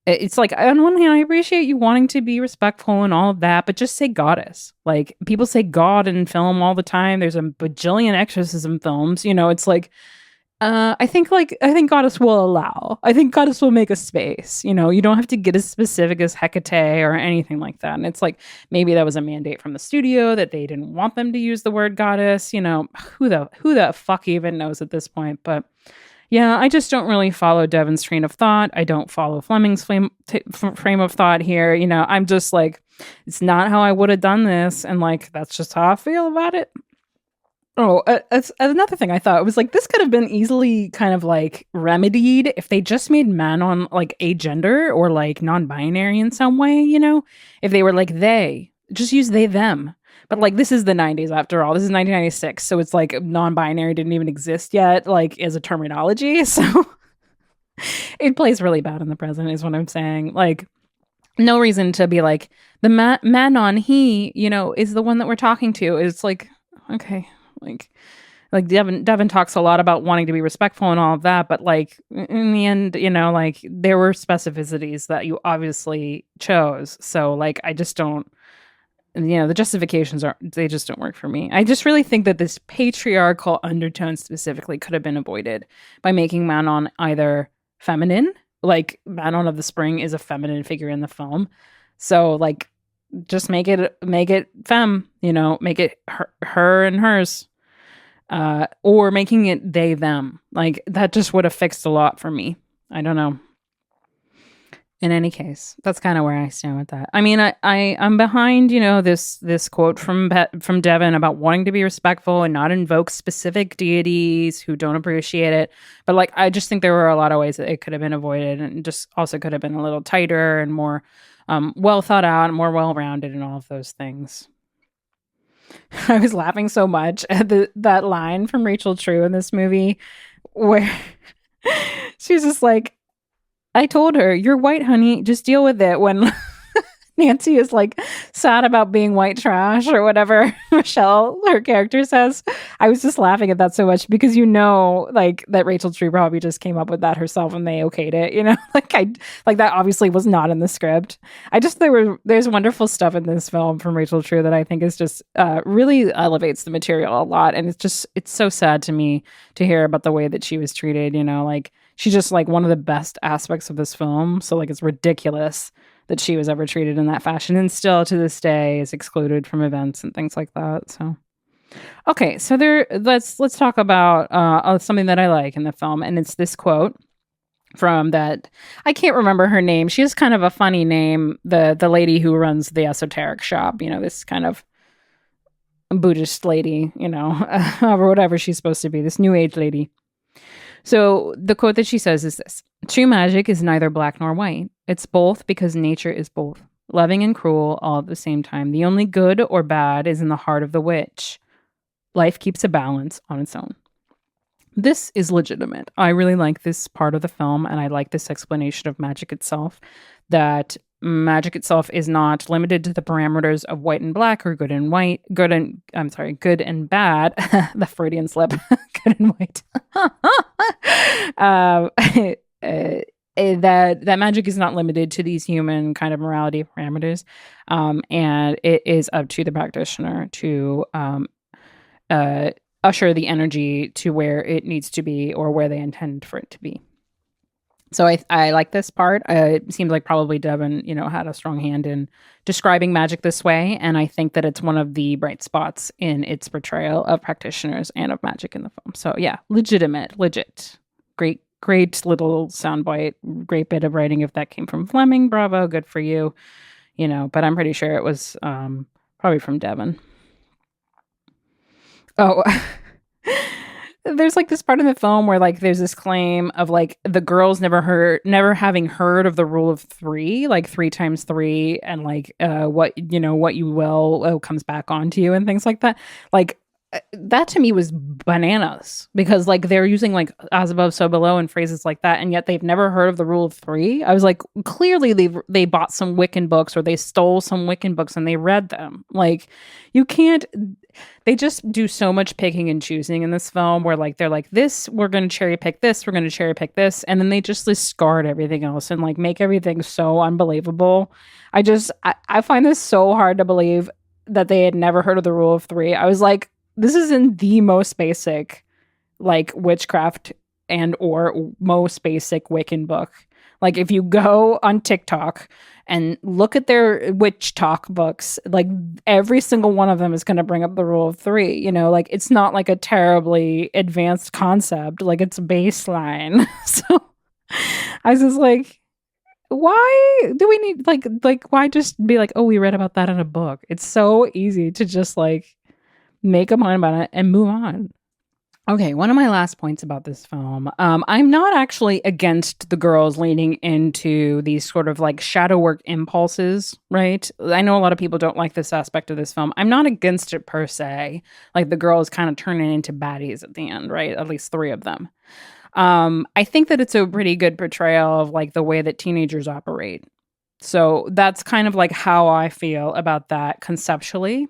It's like on one hand, I appreciate you wanting to be respectful and all of that, but just say goddess. Like people say God in film all the time. There's a bajillion exorcism films. It's like, I think goddess will allow. I think goddess will make a space. You don't have to get as specific as Hecate or anything like that. And it's like maybe that was a mandate from the studio that they didn't want them to use the word goddess. Who the fuck even knows at this point? But yeah, I just don't really follow Devin's train of thought. I don't follow Fleming's frame of thought here. I'm just like, it's not how I would have done this. And like, that's just how I feel about it. Oh, another thing I thought was like, this could have been easily kind of like remedied if they just made Manon like agender or like non-binary in some way, if they were like they, just use they, them. But like this is the 90s after all. This is 1996, so it's like non-binary didn't even exist yet, like as a terminology. So it plays really bad in the present, is what I'm saying. Like no reason to be like the Manon he, is the one that we're talking to. It's like okay, like Devin talks a lot about wanting to be respectful and all of that, but like in the end, like there were specificities that you obviously chose. So like I just don't. The justifications they just don't work for me. I just really think that this patriarchal undertone specifically could have been avoided by making Manon either feminine, like Manon of the Spring is a feminine figure in the film. So like just make it femme, make it her and hers. Or making it they, them. Like that just would have fixed a lot for me. I don't know. In any case, that's kind of where I stand with that. I mean, I'm behind, this quote from Devon about wanting to be respectful and not invoke specific deities who don't appreciate it. But like, I just think there were a lot of ways that it could have been avoided, and just also could have been a little tighter and more well thought out and more well rounded and all of those things. I was laughing so much at that line from Rachel True in this movie where she's just like, I told her, "You're white, honey. Just deal with it." When Nancy is like sad about being white trash or whatever Michelle, her character, says. I was just laughing at that so much because like that Rachel True probably just came up with that herself and they okayed it. Like that obviously was not in the script. There's wonderful stuff in this film from Rachel True that I think is just really elevates the material a lot, and it's so sad to me to hear about the way that she was treated. Like she's just like one of the best aspects of this film. So like it's ridiculous that she was ever treated in that fashion, and still to this day is excluded from events and things like that. So, okay, so let's talk about something that I like in the film, and it's this quote from that. I can't remember her name. She has kind of a funny name. The lady who runs the esoteric shop. This kind of Buddhist lady. Or whatever she's supposed to be. This New Age lady. So the quote that she says is this: "True magic is neither black nor white. It's both because nature is both, loving and cruel all at the same time. The only good or bad is in the heart of the witch. Life keeps a balance on its own." This is legitimate. I really like this part of the film, and I like this explanation of magic itself, that magic itself is not limited to the parameters of white and black or good and bad. The Freudian slip. Good and white. That magic is not limited to these human kind of morality parameters, and it is up to the practitioner to usher the energy to where it needs to be or where they intend for it to be. So I like this part. It seems like probably Devon, had a strong hand in describing magic this way, and I think that it's one of the bright spots in its portrayal of practitioners and of magic in the film. So yeah, legit, great little soundbite, great bit of writing. If that came from Fleming, bravo, good for you. But I'm pretty sure it was probably from Devon. Oh. There's like this part in the film where like there's this claim of like the girls never having heard of the rule of three, like 3 times 3, and like what you will comes back onto you and things like that. Like that to me was bananas, because like they're using like as above so below and phrases like that, and yet they've never heard of the rule of 3. I was like, clearly they bought some Wiccan books or they stole some Wiccan books and they read them. Like you can't. They just do so much picking and choosing in this film where like they're like, this, we're going to cherry pick this, we're going to cherry pick this, and then they just discard everything else and like make everything so unbelievable. I find this so hard to believe that they had never heard of the rule of 3. I was like, this is in the most basic like witchcraft and or most basic Wiccan book. Like if you go on TikTok and look at their witch talk books, like every single one of them is going to bring up the rule of 3. Like it's not like a terribly advanced concept, like it's baseline. So I was just like, why do we need like why just be like, oh, we read about that in a book? It's so easy to just like make a point about it and move on. Okay, one of my last points about this film, I'm not actually against the girls leaning into these sort of like shadow work impulses, right? I know a lot of people don't like this aspect of this film. I'm not against it per se, like the girls kind of turning into baddies at the end, right? At least 3 of them. I think that it's a pretty good portrayal of like the way that teenagers operate. So that's kind of like how I feel about that conceptually.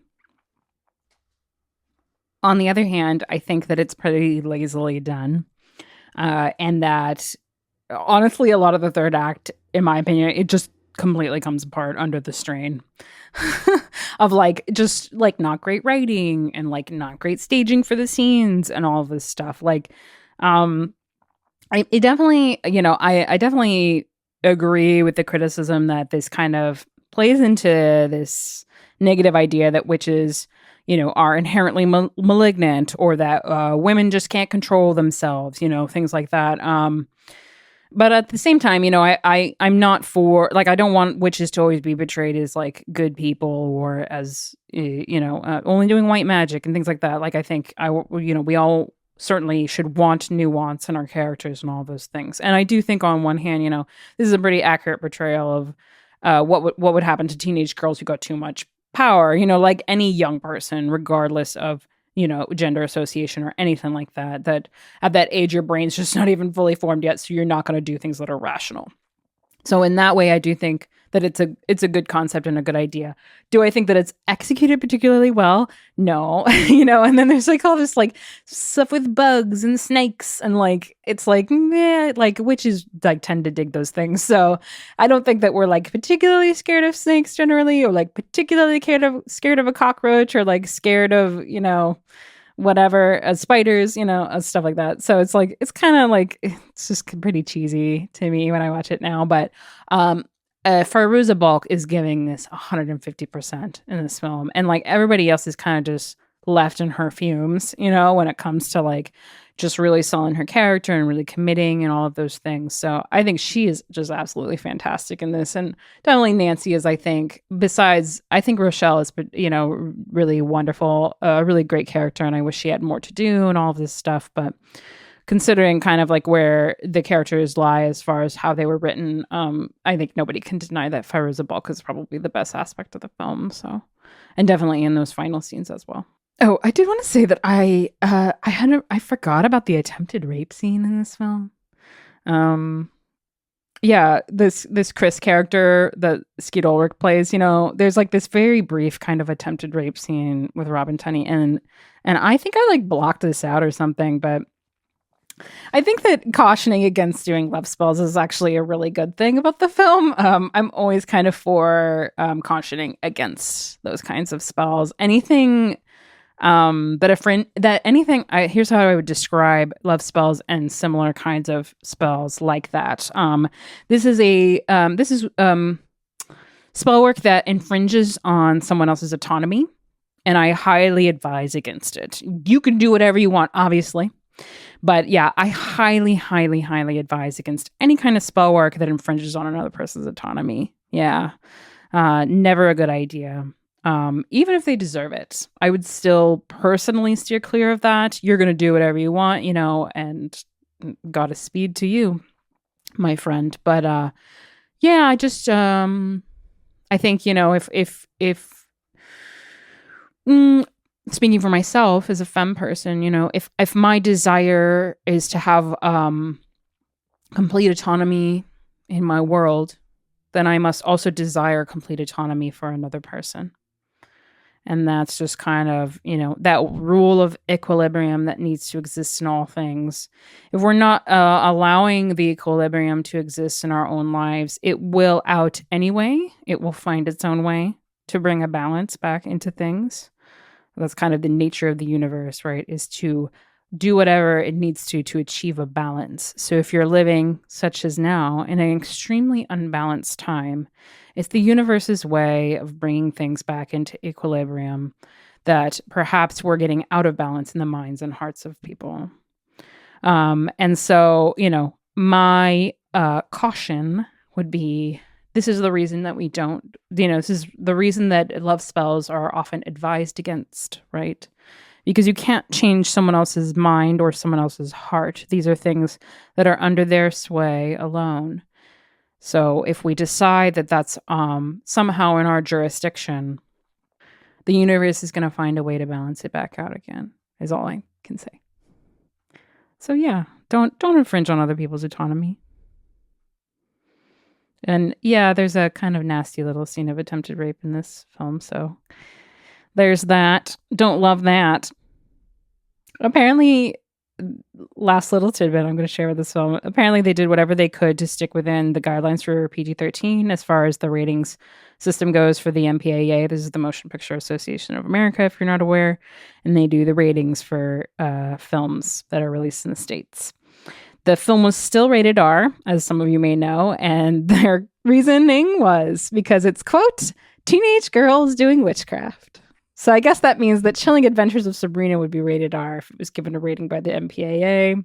On the other hand, I think that it's pretty lazily done. And that, honestly, a lot of the third act, in my opinion, it just completely comes apart under the strain of like, just like not great writing and like not great staging for the scenes and all of this stuff. Like, I definitely agree with the criticism that this kind of plays into this negative idea that witches are inherently malignant, or that women just can't control themselves, things like that. but at the same time, I'm not for, like, I don't want witches to always be portrayed as like good people or as only doing white magic and things like that. Like, I think we all certainly should want nuance in our characters and all those things. And I do think on one hand, this is a pretty accurate portrayal of what would happen to teenage girls who got too much power. Like any young person, regardless of gender association or anything like that, that at that age, your brain's just not even fully formed yet. So you're not going to do things that are rational. So in that way, I do think that it's a good concept and a good idea. Do I think that it's executed particularly well? No, and then there's like all this like stuff with bugs and snakes and like, it's like, meh, like witches like tend to dig those things. So I don't think that we're like particularly scared of snakes generally, or like particularly scared of a cockroach, or like scared of, whatever, spiders, stuff like that. So it's like, it's kind of like, it's just pretty cheesy to me when I watch it now. But Fairuza Balk is giving this 150% in this film. And like everybody else is kind of just left in her fumes, when it comes to like just really selling her character and really committing and all of those things. So I think she is just absolutely fantastic in this. And definitely Nancy is, I think, besides, I think Rochelle is, really wonderful, a really great character. And I wish she had more to do and all of this stuff. But considering kind of like where the characters lie as far as how they were written, I think nobody can deny that Fairuza Balk is probably the best aspect of the film. So, and definitely in those final scenes as well. Oh, I did want to say that I forgot about the attempted rape scene in this film. Yeah, this Chris character that Skeet Ulrich plays, there's like this very brief kind of attempted rape scene with Robin Tunney, and I think I like blocked this out or something, but I think that cautioning against doing love spells is actually a really good thing about the film. I'm always kind of for cautioning against those kinds of spells. Anything here's how I would describe love spells and similar kinds of spells like that. This is spell work that infringes on someone else's autonomy, and I highly advise against it. You can do whatever you want, obviously, but yeah, I highly, highly, highly advise against any kind of spell work that infringes on another person's autonomy. Yeah, never a good idea. Even if they deserve it, I would still personally steer clear of that. You're going to do whatever you want, and Godspeed to you, my friend. But, yeah, I just, I think, if speaking for myself as a femme person, if my desire is to have, complete autonomy in my world, then I must also desire complete autonomy for another person. And that's just kind of, that rule of equilibrium that needs to exist in all things. If we're not allowing the equilibrium to exist in our own lives, it will out anyway. It will find its own way to bring a balance back into things. That's kind of the nature of the universe, right? Is to do whatever it needs to achieve a balance. So if you're living, such as now, in an extremely unbalanced time, it's the universe's way of bringing things back into equilibrium that perhaps we're getting out of balance in the minds and hearts of people. And so, my caution would be, this is the reason that we don't, this is the reason that love spells are often advised against, right? Because you can't change someone else's mind or someone else's heart. These are things that are under their sway alone. So if we decide that that's somehow in our jurisdiction, the universe is going to find a way to balance it back out again, is all I can say. So yeah, don't infringe on other people's autonomy. And yeah, there's a kind of nasty little scene of attempted rape in this film, so there's that. Don't love that. Apparently, last little tidbit I'm going to share with this film. Apparently, they did whatever they could to stick within the guidelines for PG-13 as far as the ratings system goes for the MPAA. This is the Motion Picture Association of America, if you're not aware. And they do the ratings for films that are released in the States. The film was still rated R, as some of you may know, and their reasoning was because it's, quote, teenage girls doing witchcraft. So I guess that means that Chilling Adventures of Sabrina would be rated R if it was given a rating by the MPAA,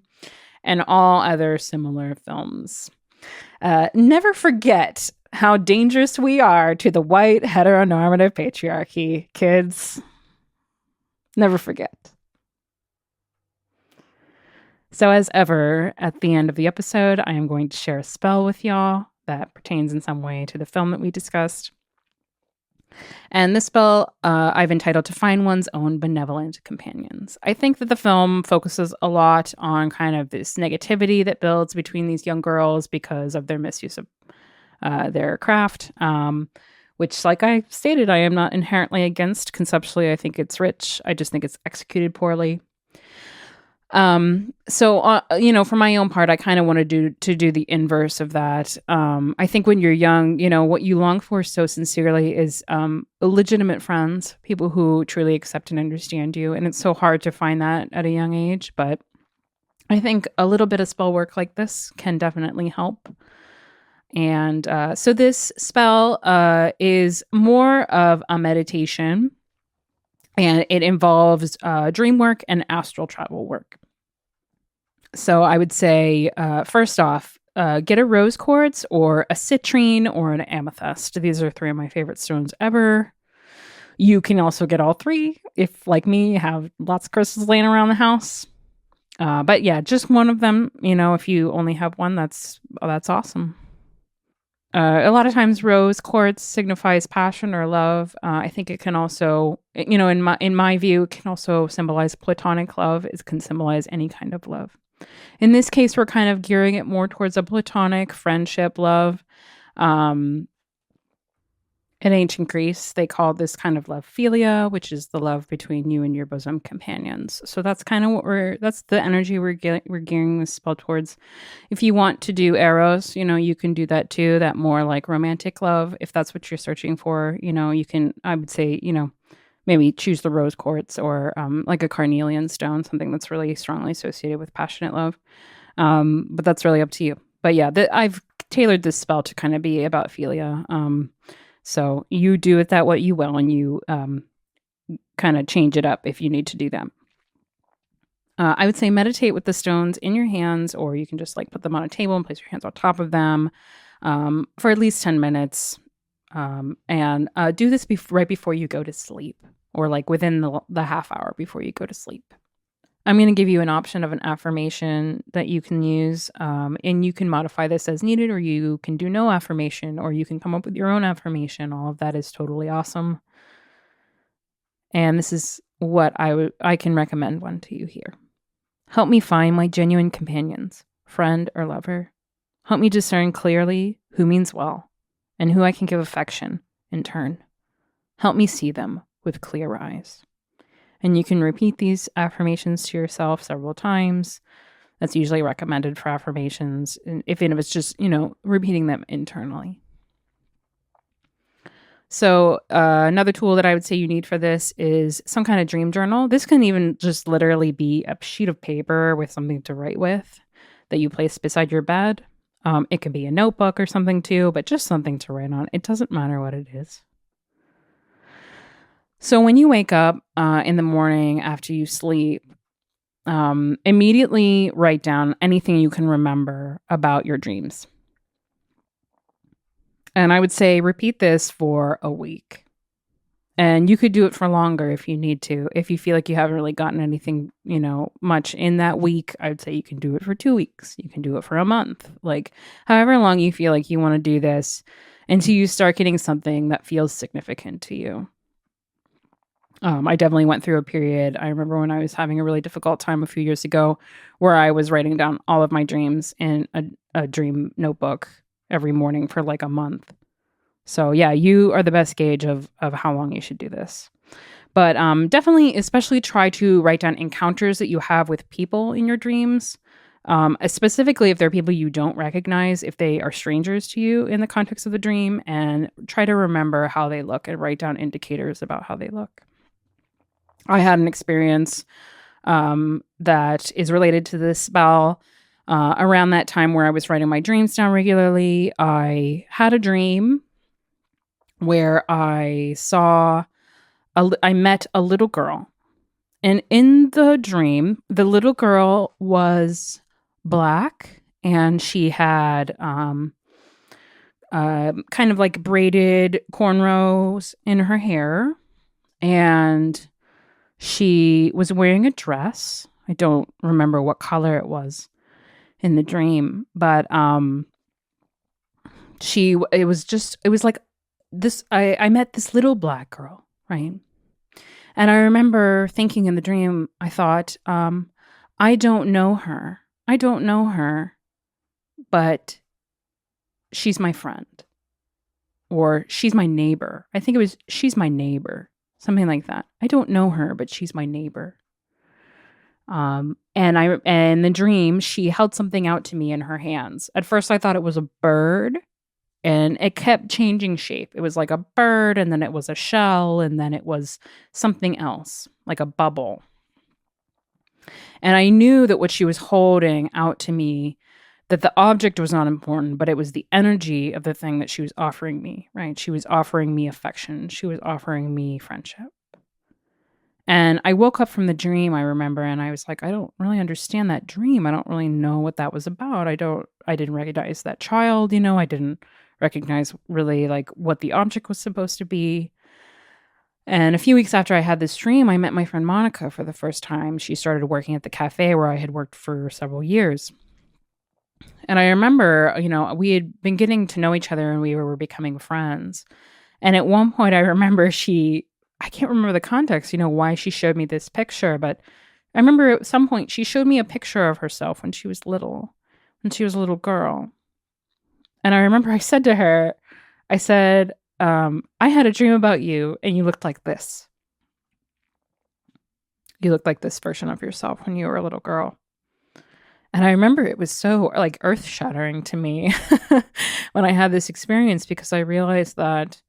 and all other similar films. Never forget how dangerous we are to the white heteronormative patriarchy, kids. Never forget. So, as ever, at the end of the episode, I am going to share a spell with y'all that pertains in some way to the film that we discussed. And this spell I've entitled To Find One's Own Benevolent Companions. I think that the film focuses a lot on kind of this negativity that builds between these young girls because of their misuse of their craft, which, like I stated, I am not inherently against. Conceptually, I think it's rich. I just think it's executed poorly. For my own part, I kind of want to do the inverse of that. I think when you're young, what you long for so sincerely is legitimate friends, people who truly accept and understand you. And it's so hard to find that at a young age. But I think a little bit of spell work like this can definitely help. And so this spell is more of a meditation, and it involves dream work and astral travel work. So I would say, first off, get a rose quartz or a citrine or an amethyst. These are 3 of my favorite stones ever. You can also get all 3 if, like me, you have lots of crystals laying around the house. But yeah, just one of them. If you only have one, that's awesome. A lot of times rose quartz signifies passion or love. I think it can also, in my view, it can also symbolize platonic love. It can symbolize any kind of love. In this case, we're kind of gearing it more towards a platonic friendship love. In ancient Greece, they called this kind of love philia, which is the love between you and your bosom companions. So that's kind of that's the energy we're gearing this spell towards. If you want to do eros, you can do that too, that more like romantic love. If that's what you're searching for, you can, I would say, maybe choose the rose quartz or like a carnelian stone, something that's really strongly associated with passionate love. But that's really up to you. But yeah, I've tailored this spell to kind of be about philia. So you do it that way you will, and you kind of change it up if you need to do that. I would say meditate with the stones in your hands, or you can just like put them on a table and place your hands on top of them for at least 10 minutes. And do this right before you go to sleep, or like within the half hour before you go to sleep. I'm going to give you an option of an affirmation that you can use, and you can modify this as needed, or you can do no affirmation, or you can come up with your own affirmation. All of that is totally awesome. And this is what I can recommend one to you here. Help me find my genuine companions, friend or lover. Help me discern clearly who means well and who I can give affection in turn. Help me see them with clear eyes. And you can repeat these affirmations to yourself several times. That's usually recommended for affirmations, even if it's just, repeating them internally. So another tool that I would say you need for this is some kind of dream journal. This can even just literally be a sheet of paper with something to write with that you place beside your bed. It can be a notebook or something too, but just something to write on. It doesn't matter what it is. So when you wake up in the morning after you sleep, immediately write down anything you can remember about your dreams. And I would say repeat this for a week. And you could do it for longer if you need to. If you feel like you haven't really gotten anything, much in that week, I would say you can do it for 2 weeks. You can do it for a month. Like however long you feel like you want to do this until you start getting something that feels significant to you. I definitely went through a period. I remember when I was having a really difficult time a few years ago where I was writing down all of my dreams in a dream notebook every morning for like a month. So yeah, you are the best gauge of how long you should do this. But definitely, especially try to write down encounters that you have with people in your dreams. Specifically if they're people you don't recognize, if they are strangers to you in the context of the dream, and try to remember how they look and write down indicators about how they look. I had an experience that is related to this spell. Around that time where I was writing my dreams down regularly, I had a dream where I met a little girl. And in the dream, the little girl was Black, and she had kind of like braided cornrows in her hair. And she was wearing a dress. I don't remember what color it was in the dream, but it was like this. I met this little black girl, right? And I remember thinking in the dream, I thought, I don't know her. I don't know her, but she's my friend. Or she's my neighbor. I think it was, she's my neighbor. Something like that. I don't know her, but she's my neighbor. And in the dream, she held something out to me in her hands. At first, I thought it was a bird, and it kept changing shape. It was like a bird, and then it was a shell, and then it was something else, like a bubble. And I knew that what she was holding out to me, that the object was not important, but it was the energy of the thing that she was offering me, right? She was offering me affection. She was offering me friendship. And I woke up from the dream, I remember, and I was like, I don't really understand that dream. I don't really know what that was about. I didn't recognize that child, I didn't recognize really like what the object was supposed to be. And a few weeks after I had this dream, I met my friend Monica for the first time. She started working at the cafe where I had worked for several years. And I remember, we had been getting to know each other and we were becoming friends. And at one point, I remember I can't remember the context, why she showed me this picture, but I remember at some point she showed me a picture of herself when she was little, when she was a little girl. And I remember I said to her, I had a dream about you and you looked like this. You looked like this version of yourself when you were a little girl. And I remember it was so like earth-shattering to me when I had this experience, because I realized that,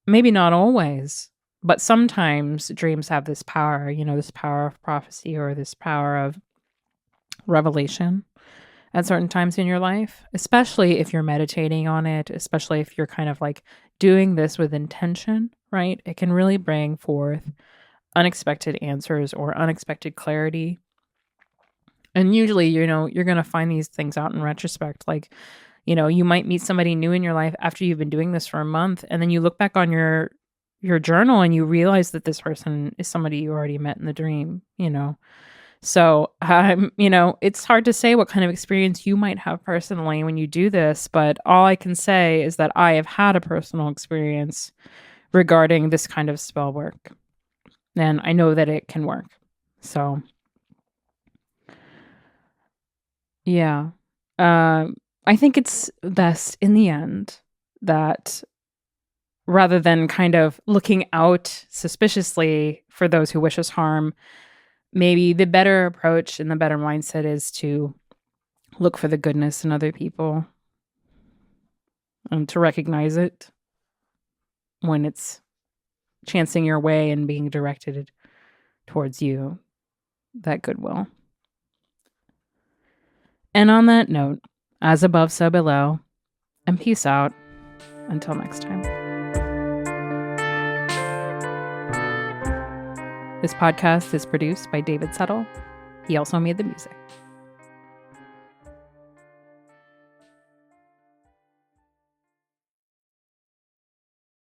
maybe not always, but sometimes dreams have this power, this power of prophecy or this power of revelation at certain times in your life, especially if you're meditating on it, especially if you're kind of like doing this with intention, right? It can really bring forth unexpected answers or unexpected clarity. And usually, you're going to find these things out in retrospect. Like, you might meet somebody new in your life after you've been doing this for a month, and then you look back on your journal and you realize that this person is somebody you already met in the dream, So, it's hard to say what kind of experience you might have personally when you do this, but all I can say is that I have had a personal experience regarding this kind of spell work, and I know that it can work. So, yeah. I think it's best in the end that rather than kind of looking out suspiciously for those who wish us harm, maybe the better approach and the better mindset is to look for the goodness in other people and to recognize it when it's chancing your way and being directed towards you, that goodwill. And on that note, as above, so below, and peace out. Until next time. This podcast is produced by David Settle. He also made the music.